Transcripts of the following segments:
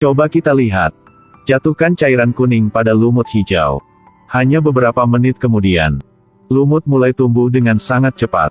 Coba kita lihat. Jatuhkan cairan kuning pada lumut hijau. Hanya beberapa menit kemudian, lumut mulai tumbuh dengan sangat cepat.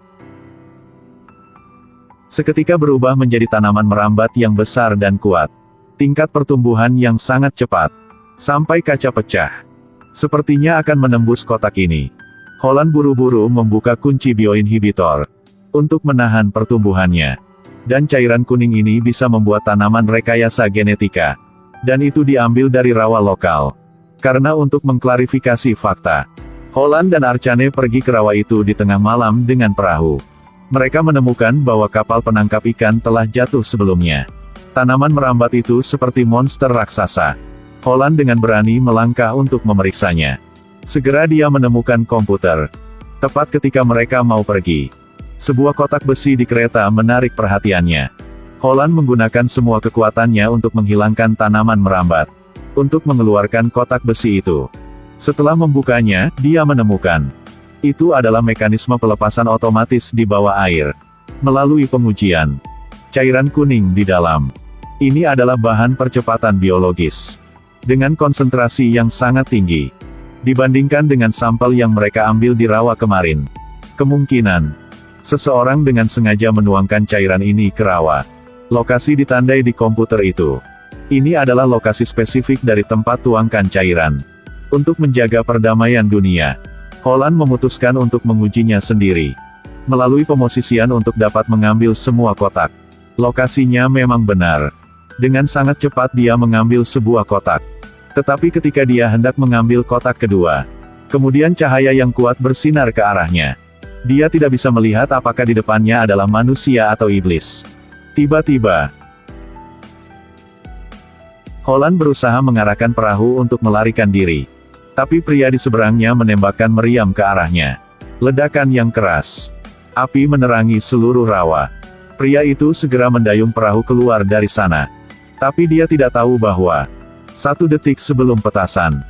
Seketika berubah menjadi tanaman merambat yang besar dan kuat. Tingkat pertumbuhan yang sangat cepat. Sampai kaca pecah. Sepertinya akan menembus kotak ini. Holland buru-buru membuka kunci bioinhibitor untuk menahan pertumbuhannya. Dan cairan kuning ini bisa membuat tanaman rekayasa genetika. Dan itu diambil dari rawa lokal. Karena untuk mengklarifikasi fakta, Holland dan Archane pergi ke rawa itu di tengah malam dengan perahu. Mereka menemukan bahwa kapal penangkap ikan telah jatuh sebelumnya. Tanaman merambat itu seperti monster raksasa. Holland dengan berani melangkah untuk memeriksanya. Segera dia menemukan komputer. Tepat ketika mereka mau pergi, sebuah kotak besi di kereta menarik perhatiannya. Holland menggunakan semua kekuatannya untuk menghilangkan tanaman merambat. Untuk mengeluarkan kotak besi itu. Setelah membukanya, dia menemukan. Itu adalah mekanisme pelepasan otomatis di bawah air. Melalui pengujian. Cairan kuning di dalam. Ini adalah bahan percepatan biologis. Dengan konsentrasi yang sangat tinggi. Dibandingkan dengan sampel yang mereka ambil di rawa kemarin. Kemungkinan. Seseorang dengan sengaja menuangkan cairan ini ke rawa. Lokasi ditandai di komputer itu. Ini adalah lokasi spesifik dari tempat tuangkan cairan. Untuk menjaga perdamaian dunia, Holland memutuskan untuk mengujinya sendiri. Melalui pemosisian untuk dapat mengambil semua kotak. Lokasinya memang benar. Dengan sangat cepat dia mengambil sebuah kotak. Tetapi ketika dia hendak mengambil kotak kedua, kemudian cahaya yang kuat bersinar ke arahnya. Dia tidak bisa melihat apakah di depannya adalah manusia atau iblis. Tiba-tiba, Holland berusaha mengarahkan perahu untuk melarikan diri. Tapi pria di seberangnya menembakkan meriam ke arahnya. Ledakan yang keras. Api menerangi seluruh rawa. Pria itu segera mendayung perahu keluar dari sana. Tapi dia tidak tahu bahwa 1 detik sebelum petasan,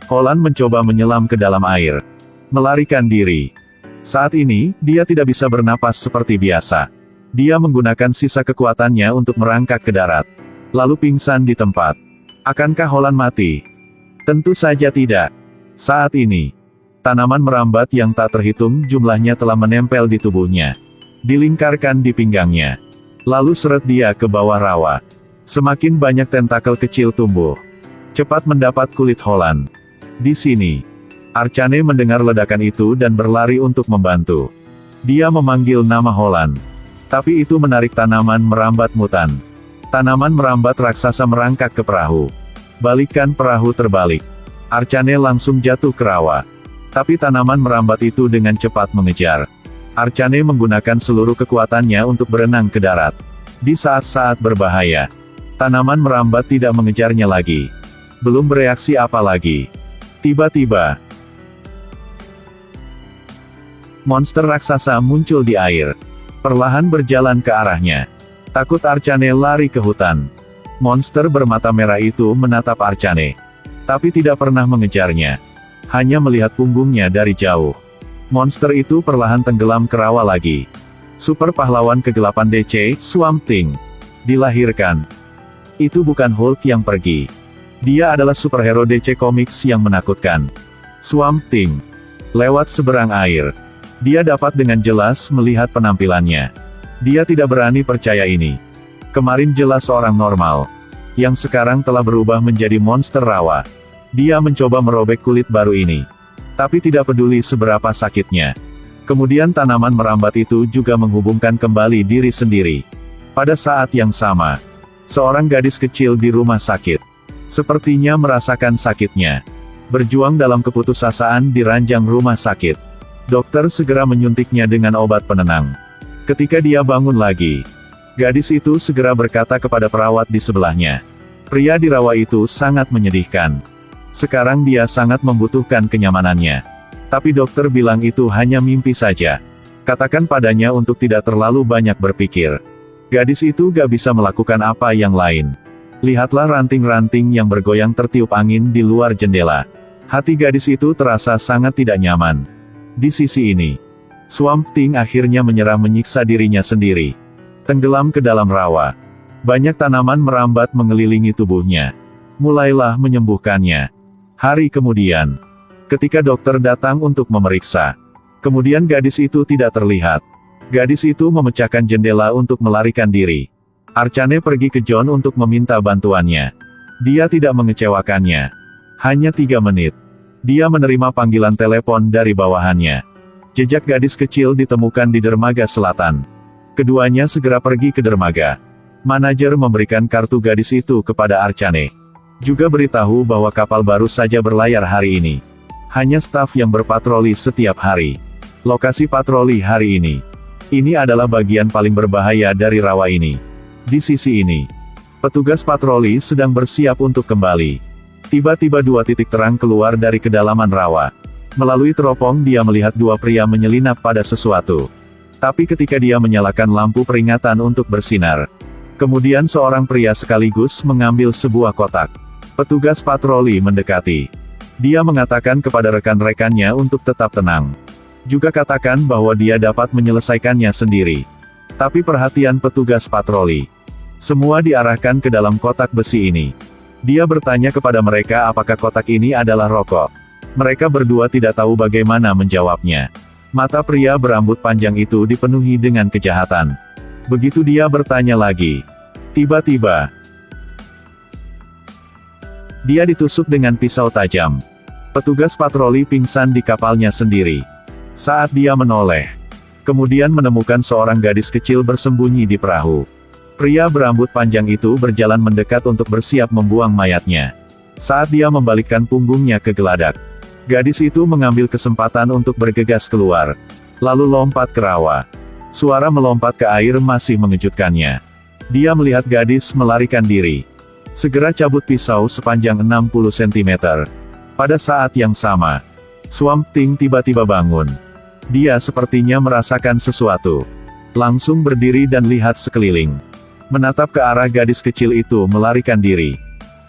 Holland mencoba menyelam ke dalam air. Melarikan diri. Saat ini, dia tidak bisa bernapas seperti biasa. Dia menggunakan sisa kekuatannya untuk merangkak ke darat. Lalu pingsan di tempat. Akankah Holland mati? Tentu saja tidak. Saat ini, tanaman merambat yang tak terhitung jumlahnya telah menempel di tubuhnya. Dilingkarkan di pinggangnya. Lalu seret dia ke bawah rawa. Semakin banyak tentakel kecil tumbuh. Cepat mendapat kulit Holland. Di sini, Archane mendengar ledakan itu dan berlari untuk membantu. Dia memanggil nama Holland. Tapi itu menarik tanaman merambat mutan. Tanaman merambat raksasa merangkak ke perahu. Balikkan perahu terbalik. Archane langsung jatuh ke rawa. Tapi tanaman merambat itu dengan cepat mengejar. Archane menggunakan seluruh kekuatannya untuk berenang ke darat. Di saat-saat berbahaya, tanaman merambat tidak mengejarnya lagi. Belum bereaksi apa lagi. Tiba-tiba, monster raksasa muncul di air. Perlahan berjalan ke arahnya. Takut Archane lari ke hutan. Monster bermata merah itu menatap Archane. Tapi tidak pernah mengejarnya. Hanya melihat punggungnya dari jauh. Monster itu perlahan tenggelam ke rawa lagi. Super pahlawan kegelapan DC, Swamp Thing, dilahirkan. Itu bukan Hulk yang pergi. Dia adalah superhero DC Comics yang menakutkan. Swamp Thing. Lewat seberang air. Dia dapat dengan jelas melihat penampilannya. Dia tidak berani percaya ini. Kemarin jelas orang normal. Yang sekarang telah berubah menjadi monster rawa. Dia mencoba merobek kulit baru ini. Tapi tidak peduli seberapa sakitnya. Kemudian tanaman merambat itu juga menghubungkan kembali diri sendiri. Pada saat yang sama, seorang gadis kecil di rumah sakit. Sepertinya merasakan sakitnya. Berjuang dalam keputusasaan di ranjang rumah sakit. Dokter segera menyuntiknya dengan obat penenang. Ketika dia bangun lagi, gadis itu segera berkata kepada perawat di sebelahnya. Pria di rawa itu sangat menyedihkan. Sekarang dia sangat membutuhkan kenyamanannya. Tapi dokter bilang itu hanya mimpi saja. Katakan padanya untuk tidak terlalu banyak berpikir. Gadis itu gak bisa melakukan apa yang lain. Lihatlah ranting-ranting yang bergoyang tertiup angin di luar jendela. Hati gadis itu terasa sangat tidak nyaman. Di sisi ini, Swamp Thing akhirnya menyerah menyiksa dirinya sendiri. Tenggelam ke dalam rawa. Banyak tanaman merambat mengelilingi tubuhnya. Mulailah menyembuhkannya. Hari kemudian, ketika dokter datang untuk memeriksa, kemudian gadis itu tidak terlihat. Gadis itu memecahkan jendela untuk melarikan diri. Archane pergi ke John untuk meminta bantuannya. Dia tidak mengecewakannya. Hanya 3 menit. Dia menerima panggilan telepon dari bawahannya. Jejak gadis kecil ditemukan di dermaga selatan. Keduanya segera pergi ke dermaga. Manajer memberikan kartu gadis itu kepada Archane. Juga beritahu bahwa kapal baru saja berlayar hari ini. Hanya staf yang berpatroli setiap hari. Lokasi patroli hari ini. Ini adalah bagian paling berbahaya dari rawa ini. Di sisi ini, petugas patroli sedang bersiap untuk kembali. Tiba-tiba 2 titik terang keluar dari kedalaman rawa. Melalui teropong dia melihat 2 pria menyelinap pada sesuatu. Tapi ketika dia menyalakan lampu peringatan untuk bersinar, kemudian seorang pria sekaligus mengambil sebuah kotak. Petugas patroli mendekati. Dia mengatakan kepada rekan-rekannya untuk tetap tenang. Juga katakan bahwa dia dapat menyelesaikannya sendiri. Tapi perhatian petugas patroli. Semua diarahkan ke dalam kotak besi ini. Dia bertanya kepada mereka apakah kotak ini adalah rokok. Mereka berdua tidak tahu bagaimana menjawabnya. Mata pria berambut panjang itu dipenuhi dengan kejahatan. Begitu dia bertanya lagi. Tiba-tiba, dia ditusuk dengan pisau tajam. Petugas patroli pingsan di kapalnya sendiri. Saat dia menoleh, kemudian menemukan seorang gadis kecil bersembunyi di perahu. Pria berambut panjang itu berjalan mendekat untuk bersiap membuang mayatnya. Saat dia membalikkan punggungnya ke geladak, gadis itu mengambil kesempatan untuk bergegas keluar, lalu lompat ke rawa. Suara melompat ke air masih mengejutkannya. Dia melihat gadis melarikan diri. Segera cabut pisau sepanjang 60 cm. Pada saat yang sama, Swamp Thing tiba-tiba bangun. Dia sepertinya merasakan sesuatu. Langsung berdiri dan lihat sekeliling. Menatap ke arah gadis kecil itu melarikan diri.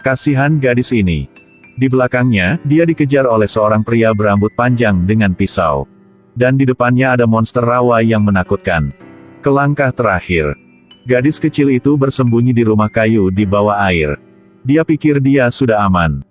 Kasihan gadis ini. Di belakangnya, dia dikejar oleh seorang pria berambut panjang dengan pisau. Dan di depannya ada monster rawa yang menakutkan. Kelangkah terakhir. Gadis kecil itu bersembunyi di rumah kayu di bawah air. Dia pikir dia sudah aman.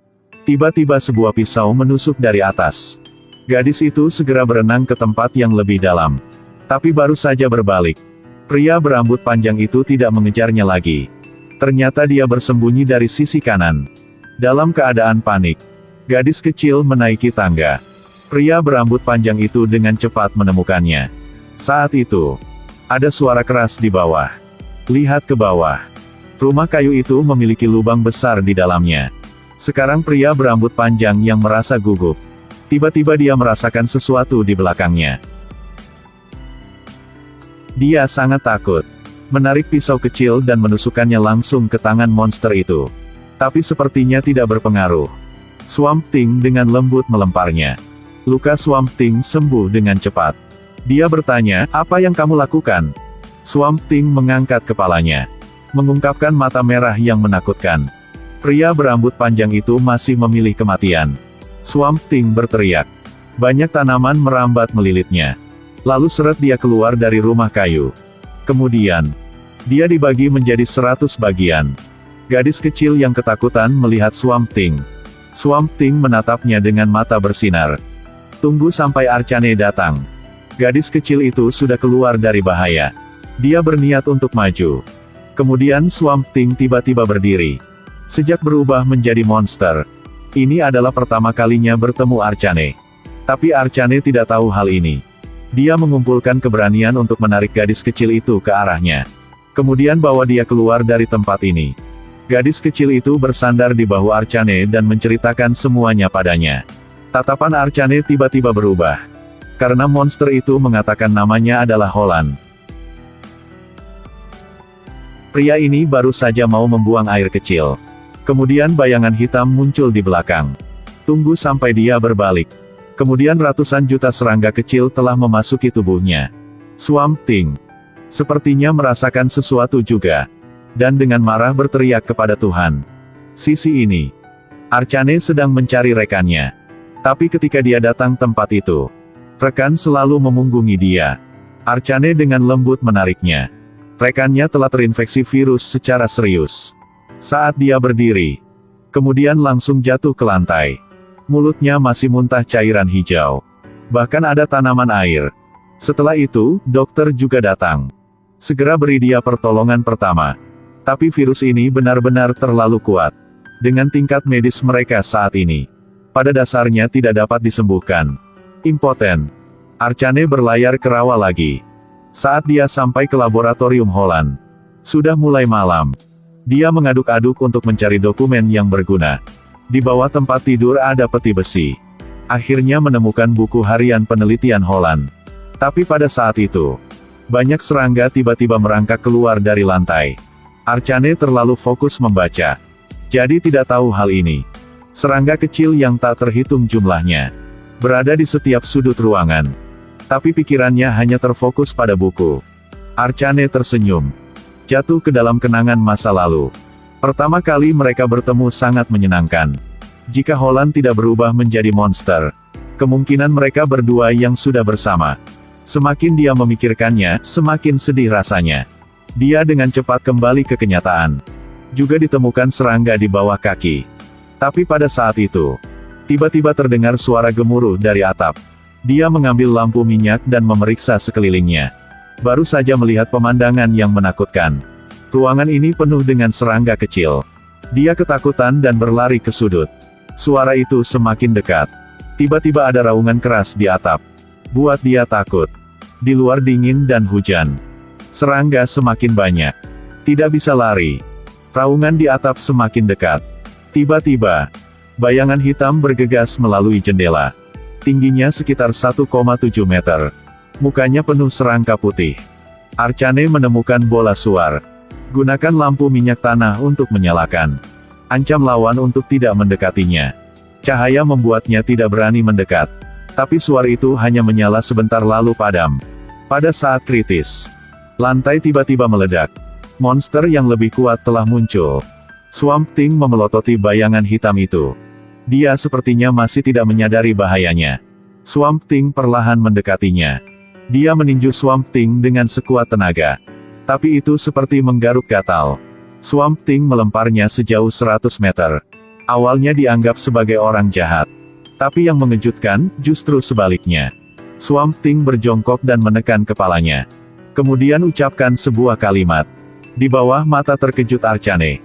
Tiba-tiba sebuah pisau menusuk dari atas. Gadis itu segera berenang ke tempat yang lebih dalam. Tapi baru saja berbalik. Pria berambut panjang itu tidak mengejarnya lagi. Ternyata dia bersembunyi dari sisi kanan. Dalam keadaan panik, gadis kecil menaiki tangga. Pria berambut panjang itu dengan cepat menemukannya. Saat itu, ada suara keras di bawah. Lihat ke bawah. Rumah kayu itu memiliki lubang besar di dalamnya. Sekarang pria berambut panjang yang merasa gugup. Tiba-tiba dia merasakan sesuatu di belakangnya. Dia sangat takut. Menarik pisau kecil dan menusukkannya langsung ke tangan monster itu. Tapi sepertinya tidak berpengaruh. Swamp Thing dengan lembut melemparnya. Luka Swamp Thing sembuh dengan cepat. Dia bertanya, "Apa yang kamu lakukan?" Swamp Thing mengangkat kepalanya. Mengungkapkan mata merah yang menakutkan. Pria berambut panjang itu masih memilih kematian. Swamp Thing berteriak. Banyak tanaman merambat melilitnya. Lalu seret dia keluar dari rumah kayu. Kemudian, dia dibagi menjadi 100 bagian. Gadis kecil yang ketakutan melihat Swamp Thing. Swamp Thing menatapnya dengan mata bersinar. Tunggu sampai Archane datang. Gadis kecil itu sudah keluar dari bahaya. Dia berniat untuk maju. Kemudian Swamp Thing tiba-tiba berdiri. Sejak berubah menjadi monster. Ini adalah pertama kalinya bertemu Archane. Tapi Archane tidak tahu hal ini. Dia mengumpulkan keberanian untuk menarik gadis kecil itu ke arahnya. Kemudian bawa dia keluar dari tempat ini. Gadis kecil itu bersandar di bahu Archane dan menceritakan semuanya padanya. Tatapan Archane tiba-tiba berubah. Karena monster itu mengatakan namanya adalah Holland. Pria ini baru saja mau membuang air kecil. Kemudian bayangan hitam muncul di belakang. Tunggu sampai dia berbalik. Kemudian ratusan juta serangga kecil telah memasuki tubuhnya. Swamp Thing sepertinya merasakan sesuatu juga. Dan dengan marah berteriak kepada Tuhan. Sisi ini, Archane sedang mencari rekannya. Tapi ketika dia datang tempat itu, rekan selalu memunggungi dia. Archane dengan lembut menariknya. Rekannya telah terinfeksi virus secara serius. Saat dia berdiri, kemudian langsung jatuh ke lantai. Mulutnya masih muntah cairan hijau. Bahkan ada tanaman air. Setelah itu, dokter juga datang. Segera beri dia pertolongan pertama. Tapi virus ini benar-benar terlalu kuat. Dengan tingkat medis mereka saat ini, pada dasarnya tidak dapat disembuhkan. Impoten. Archane berlayar ke rawa lagi. Saat dia sampai ke laboratorium Holland, sudah mulai malam. Dia mengaduk-aduk untuk mencari dokumen yang berguna. Di bawah tempat tidur ada peti besi. Akhirnya menemukan buku harian penelitian Holland. Tapi pada saat itu, banyak serangga tiba-tiba merangkak keluar dari lantai. Archane terlalu fokus membaca, jadi tidak tahu hal ini. Serangga kecil yang tak terhitung jumlahnya berada di setiap sudut ruangan. Tapi pikirannya hanya terfokus pada buku. Archane tersenyum, jatuh ke dalam kenangan masa lalu. Pertama kali mereka bertemu sangat menyenangkan. Jika Holland tidak berubah menjadi monster, kemungkinan mereka berdua yang sudah bersama. Semakin dia memikirkannya, semakin sedih rasanya. Dia dengan cepat kembali ke kenyataan. Juga ditemukan serangga di bawah kaki. Tapi pada saat itu, tiba-tiba terdengar suara gemuruh dari atap. Dia mengambil lampu minyak dan memeriksa sekelilingnya. Baru saja melihat pemandangan yang menakutkan. Ruangan ini penuh dengan serangga kecil. Dia ketakutan dan berlari ke sudut. Suara itu semakin dekat. Tiba-tiba ada raungan keras di atap. Buat dia takut. Di luar dingin dan hujan. Serangga semakin banyak. Tidak bisa lari. Raungan di atap semakin dekat. Tiba-tiba, bayangan hitam bergegas melalui jendela. Tingginya sekitar 1,7 meter. Mukanya penuh serangga putih. Archane menemukan bola suar. Gunakan lampu minyak tanah untuk menyalakan. Ancam lawan untuk tidak mendekatinya. Cahaya membuatnya tidak berani mendekat. Tapi suar itu hanya menyala sebentar lalu padam. Pada saat kritis, lantai tiba-tiba meledak. Monster yang lebih kuat telah muncul. Swamp Thing memelototi bayangan hitam itu. Dia sepertinya masih tidak menyadari bahayanya. Swamp Thing perlahan mendekatinya. Dia meninju Swamp Thing dengan sekuat tenaga. Tapi itu seperti menggaruk gatal. Swamp Thing melemparnya sejauh 100 meter. Awalnya dianggap sebagai orang jahat. Tapi yang mengejutkan, justru sebaliknya. Swamp Thing berjongkok dan menekan kepalanya. Kemudian ucapkan sebuah kalimat. Di bawah mata terkejut Archane,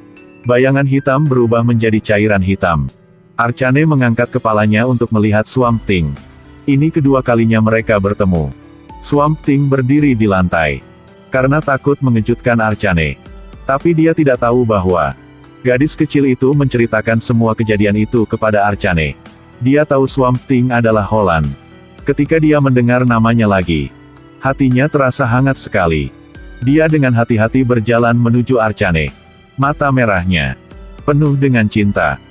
bayangan hitam berubah menjadi cairan hitam. Archane mengangkat kepalanya untuk melihat Swamp Thing. Ini kedua kalinya mereka bertemu. Swamp Thing berdiri di lantai. Karena takut mengejutkan Archane. Tapi dia tidak tahu bahwa gadis kecil itu menceritakan semua kejadian itu kepada Archane. Dia tahu Swamp Thing adalah Holland. Ketika dia mendengar namanya lagi, hatinya terasa hangat sekali. Dia dengan hati-hati berjalan menuju Archane. Mata merahnya penuh dengan cinta.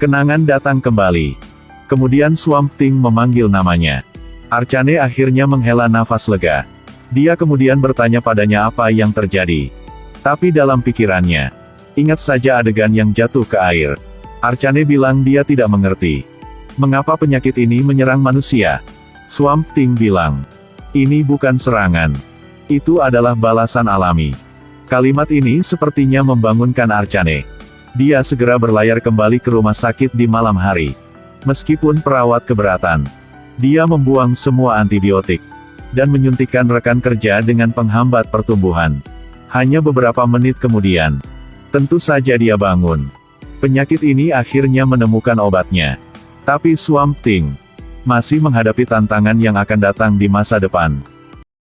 Kenangan datang kembali. Kemudian Swamp Thing memanggil namanya. Archane akhirnya menghela nafas lega. Dia kemudian bertanya padanya apa yang terjadi. Tapi dalam pikirannya, ingat saja adegan yang jatuh ke air. Archane bilang dia tidak mengerti. Mengapa penyakit ini menyerang manusia? Swamp Thing bilang, ini bukan serangan. Itu adalah balasan alami. Kalimat ini sepertinya membangunkan Archane. Dia segera berlayar kembali ke rumah sakit di malam hari. Meskipun perawat keberatan, dia membuang semua antibiotik dan menyuntikkan rekan kerja dengan penghambat pertumbuhan. Hanya beberapa menit kemudian, tentu saja dia bangun. Penyakit ini akhirnya menemukan obatnya. Tapi Swamp Thing masih menghadapi tantangan yang akan datang di masa depan.